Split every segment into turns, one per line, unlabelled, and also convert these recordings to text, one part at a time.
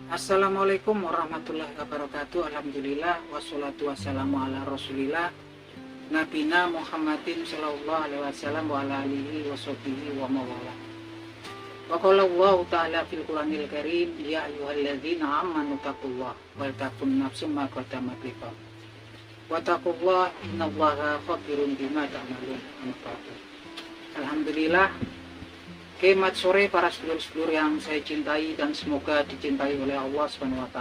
Assalamualaikum warahmatullahi wabarakatuh. Alhamdulillah wassalatu wassalamu ala rasulillah Nabina Muhammadin sallallahu alaihi wasallam wa ala alihi wa sahbihi wa mawala. Wa qala Allah ta'ala fil Qur'anil Karim, ya ayyuhalladzina amanu taqullaha wal takum nafsum ma qaddamat liqad. Wa taqullaha innallaha khabirun bima ta'malun. Alhamdulillah. Selamat sore para sedulur-sedulur yang saya cintai dan semoga dicintai oleh Allah SWT.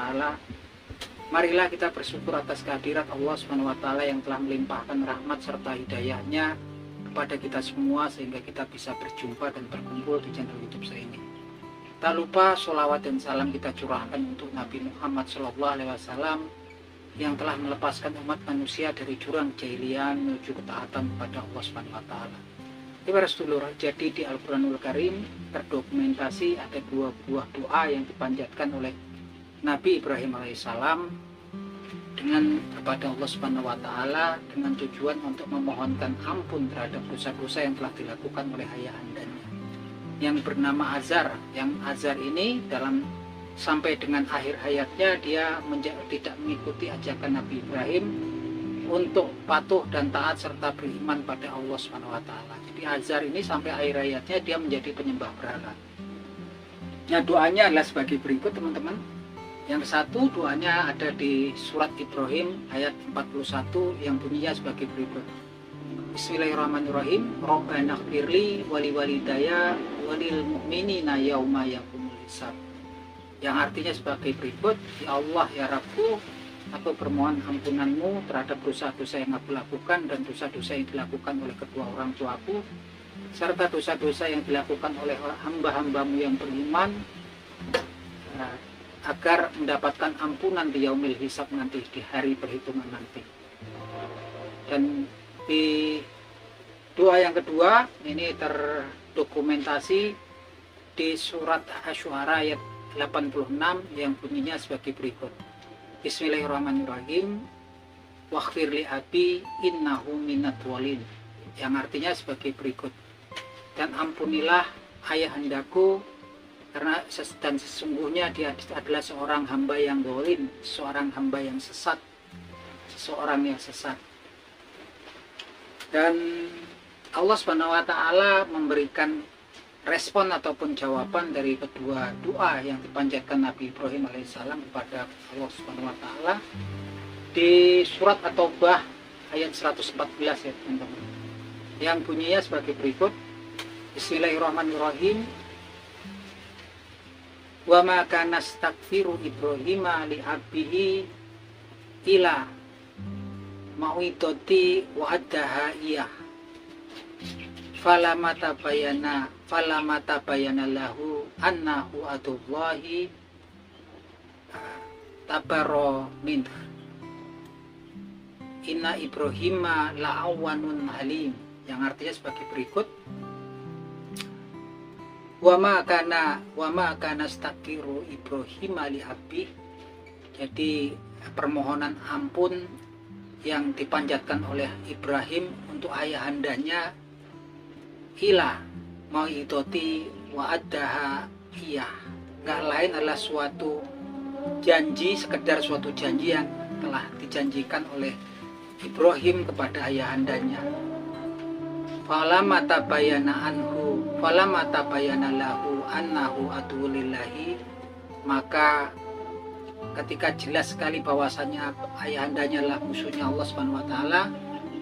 Marilah kita bersyukur atas kehadirat Allah SWT yang telah melimpahkan rahmat serta hidayahnya kepada kita semua sehingga kita bisa berjumpa dan berkumpul di channel YouTube saya ini. Tak lupa sholawat dan salam kita curahkan untuk Nabi Muhammad SAW yang telah melepaskan umat manusia dari jurang jahiliyah menuju ketaatan kepada Allah SWT. Para sedulur, jadi di Al-Quranul Karim terdokumentasi ada dua buah doa yang dipanjatkan oleh Nabi Ibrahim alaihissalam dengan kepada Allah Subhanahu wa taala dengan tujuan untuk memohonkan ampun terhadap dosa-dosa yang telah dilakukan oleh ayahandanya yang bernama Azar. Yang Azar ini dalam sampai dengan akhir hayatnya dia tidak mengikuti ajakan Nabi Ibrahim untuk patuh dan taat serta beriman pada Allah Subhanahu wa taala. Jadi Azar ini sampai akhir hayatnya dia menjadi penyembah berhala. Nah, doanya adalah sebagai berikut, teman-teman. Yang satu doanya ada di surat Ibrahim ayat 41 yang bunyinya sebagai berikut. Bismillahirrahmanirrahim. Rabbana ighfirli wali walidayya walil mu'minina yauma yaqumul hisab. Yang artinya sebagai berikut, ya Allah ya Rabbku, aku bermohon ampunanmu terhadap dosa-dosa yang aku lakukan dan dosa-dosa yang dilakukan oleh kedua orang tuaku serta dosa-dosa yang dilakukan oleh hamba-hambamu yang beriman agar mendapatkan ampunan di yaumil hisab nanti, di hari perhitungan nanti. Dan di doa yang kedua ini terdokumentasi di surat Asy-Syu'ara ayat 86 yang bunyinya sebagai berikut. Bismillahirrahmanirrahim. Waghfir li abi innahu minat walin. Yang artinya sebagai berikut. Dan ampunilah ayahandaku karena dan sesungguhnya dia adalah seorang hamba yang zalim, seorang hamba yang sesat, seseorang yang sesat. Dan Allah Subhanahu wa taala memberikan respon ataupun jawaban dari kedua doa yang dipanjatkan Nabi Ibrahim alaihissalam kepada Allah Subhanahu wa taala di surat At-Taubah ayat 114 ya teman-teman. Yang bunyinya sebagai berikut. Bismillahirrahmanirrahim. Wa ma kana astaghfiru Ibrahima li abihi ila mau'idati wa addaha iyah. Falamata bayana lahu annahu adullahi tabaro min inna Ibrahima la'awanun halim. Yang artinya sebagai berikut. Wa ma kana astaghfiru Ibrahima li abi. Jadi permohonan ampun yang dipanjatkan oleh Ibrahim untuk ayahandanya ila mau idoti wa addaha iya, nggak lain adalah suatu janji, sekedar suatu janji yang telah dijanjikan oleh Ibrahim kepada ayahandanya. Falamma tabayyana lahu annahu adulillahi, maka ketika jelas sekali bahwasanya ayahandanya adalah musuhnya Allah Subhanahu wa taala,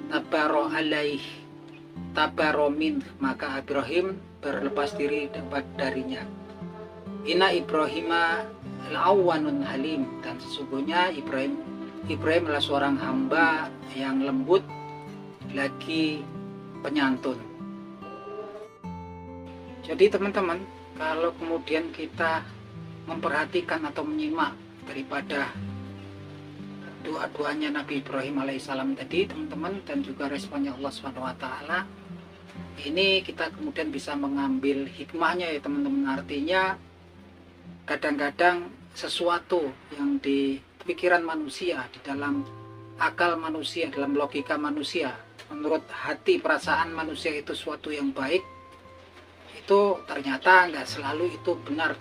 tabaro alaihi tabaromin, maka Ibrahim berlepas diri darinya. Inna Ibrahima la'awanun halim, dan sesungguhnya Ibrahim adalah seorang hamba yang lembut lagi penyantun. Jadi teman-teman, kalau kemudian kita memperhatikan atau menyimak daripada doa-doanya Nabi Ibrahim alaihissalam tadi teman-teman, dan juga responnya Allah Subhanahu wa taala, ini kita kemudian bisa mengambil hikmahnya ya teman-teman. Artinya kadang-kadang sesuatu yang di pikiran manusia, di dalam akal manusia, dalam logika manusia, menurut hati perasaan manusia itu suatu yang baik, itu ternyata nggak selalu itu benar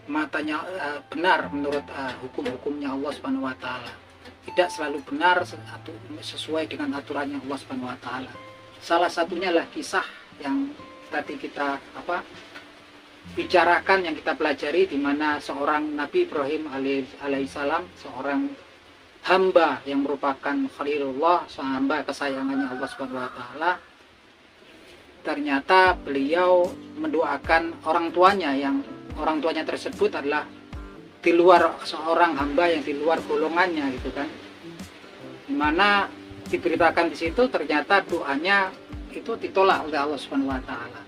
matanya benar menurut hukum-hukumnya Allah Subhanahu wa taala. Tidak selalu benar sesuai dengan aturannya Allah Subhanahu wa taala. Salah satunya adalah kisah yang tadi kita bicarakan, yang kita pelajari, di mana seorang Nabi Ibrahim alaihissalam, seorang hamba yang merupakan Khalilullah, seorang hamba kesayangannya Allah Subhanahu wa taala, ternyata beliau mendoakan orang tuanya, yang orang tuanya tersebut adalah di luar, seorang hamba yang di luar golongannya gitu kan. Dimana diberitakan di situ ternyata doanya itu ditolak oleh Allah Subhanahu wa taala.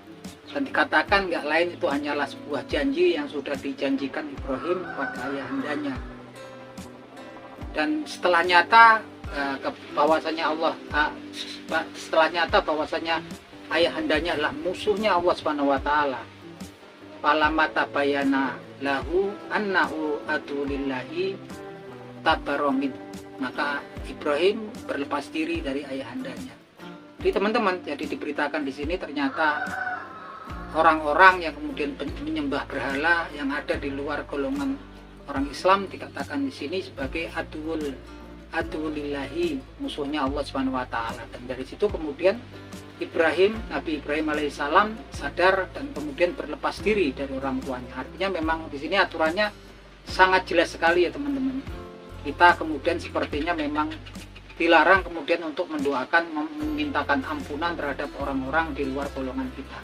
Dan dikatakan nggak lain itu hanyalah sebuah janji yang sudah dijanjikan Ibrahim kepada ayahandanya. Dan setelah nyata bahwasanya ayahandanya adalah musuhnya Allah Subhanahu wa taala. Falamata bayana lahu annahu adulillahi tabaromid, maka Ibrahim berlepas diri dari ayahandanya. Jadi teman-teman, jadi diberitakan di sini ternyata orang-orang yang kemudian menyembah berhala yang ada di luar golongan orang Islam dikatakan di sini sebagai adulillahi, musuhnya Allah Subhanahu wa taala. Dan dari situ kemudian Nabi Ibrahim alaihissalam sadar dan kemudian berlepas diri dari orang tuanya. Artinya memang di sini aturannya sangat jelas sekali ya teman-teman. Kita kemudian sepertinya memang dilarang kemudian untuk mendoakan, memintakan ampunan terhadap orang-orang di luar golongan kita.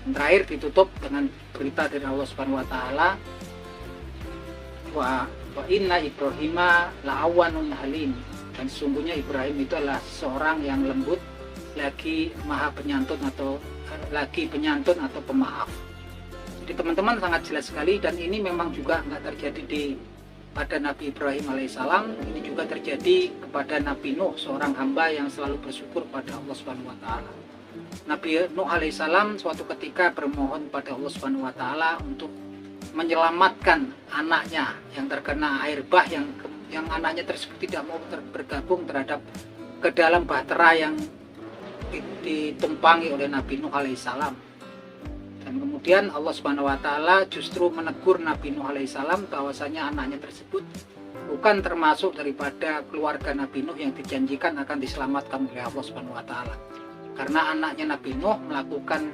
Dan terakhir ditutup dengan berita dari Allah Subhanahu wa taala, wa inna Ibrahima la'awanun halim, dan sesungguhnya Ibrahim itu adalah seorang yang lembut, lagi penyantun atau pemaaf. Jadi teman-teman sangat jelas sekali, dan ini memang juga nggak terjadi pada Nabi Ibrahim alaihissalam, ini juga terjadi kepada Nabi Nuh, seorang hamba yang selalu bersyukur pada Allah Subhanahu wa taala. Nabi Nuh alaihissalam suatu ketika bermohon pada Allah Subhanahu wa taala untuk menyelamatkan anaknya yang terkena air bah, yang anaknya tersebut tidak mau bergabung ke dalam bahtera yang ditumpangi oleh Nabi Nuh alaihissalam. Dan kemudian Allah Subhanahu wa taala justru menegur Nabi Nuh alaihissalam bahwasanya anaknya tersebut bukan termasuk daripada keluarga Nabi Nuh yang dijanjikan akan diselamatkan oleh Allah Subhanahu wa taala. Karena anaknya Nabi Nuh melakukan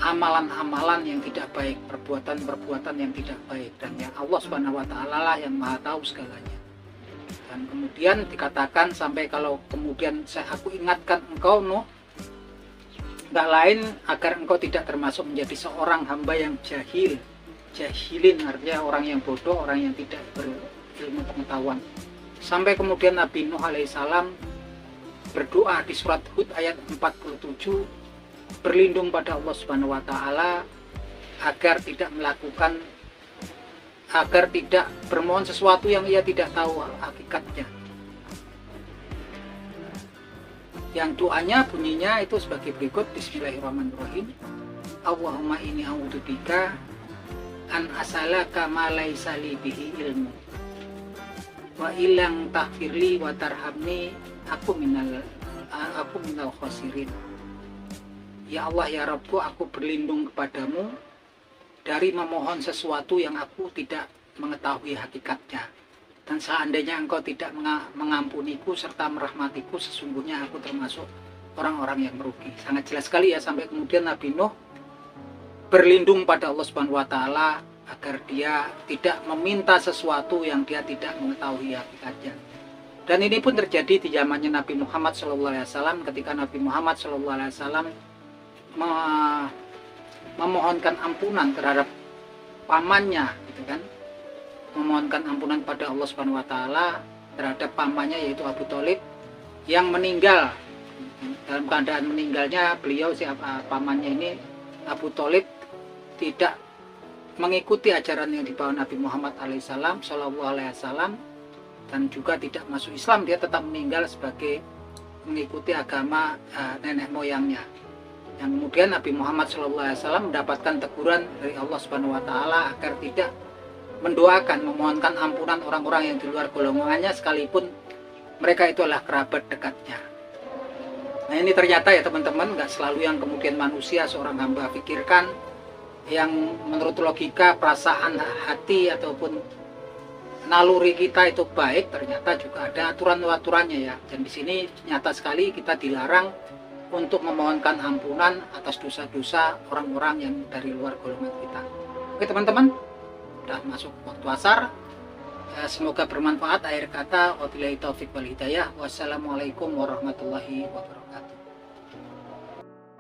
amalan-amalan yang tidak baik, perbuatan-perbuatan yang tidak baik, dan yang Allah Subhanahu wa taala lah yang Maha tahu segalanya. Dan kemudian dikatakan sampai kalau kemudian aku ingatkan engkau Nuh, nggak lain agar engkau tidak termasuk menjadi seorang hamba yang jahilin, artinya orang yang bodoh, orang yang tidak berilmu pengetahuan. Sampai kemudian Nabi Nuh alaihissalam berdoa di surat Hud ayat 47, berlindung pada Allah Subhanahu wa taala agar tidak bermohon sesuatu yang ia tidak tahu hakikatnya. Yang doanya bunyinya itu sebagai berikut, bismillahirrahmanirrahim. Allahumma inni a'udzubika an as'alaka ma laisa li bihi ilmu wa ilang taghfirli wa tarhamni aku minal khosirin. Ya Allah ya Rabbku, aku berlindung kepadamu dari memohon sesuatu yang aku tidak mengetahui hakikatnya. Dan seandainya engkau tidak mengampuniku serta merahmatiku, sesungguhnya aku termasuk orang-orang yang merugi. Sangat jelas sekali ya, sampai kemudian Nabi Nuh berlindung pada Allah Subhanahu wa taala agar dia tidak meminta sesuatu yang dia tidak mengetahui hakikatnya. Dan ini pun terjadi di zamannya Nabi Muhammad SAW, ketika Nabi Muhammad SAW memohonkan ampunan terhadap pamannya, gitu kan, memohonkan ampunan pada Allah Subhanahu wa taala terhadap pamannya yaitu Abu Thalib yang meninggal. Dalam keadaan meninggalnya beliau, pamannya ini Abu Thalib, tidak mengikuti ajaran yang dibawa Nabi Muhammad SAW dan juga tidak masuk Islam. Dia tetap meninggal sebagai mengikuti agama nenek moyangnya. Yang kemudian Nabi Muhammad SAW mendapatkan teguran dari Allah Subhanahu wa taala agar tidak mendoakan, memohonkan ampunan orang-orang yang di luar golongannya sekalipun mereka itu adalah kerabat dekatnya. Nah ini ternyata ya teman-teman, nggak selalu yang kemudian manusia seorang hamba pikirkan yang menurut logika, perasaan, hati ataupun naluri kita itu baik, ternyata juga ada aturan-aturannya ya. Dan di sini nyata sekali kita dilarang untuk memohonkan ampunan atas dosa-dosa orang-orang yang dari luar golongan kita. Oke teman-teman, udah masuk waktu asar. Semoga bermanfaat. Akhir kata, wabillahi taufik wal hidayah. Wassalamualaikum warahmatullahi wabarakatuh.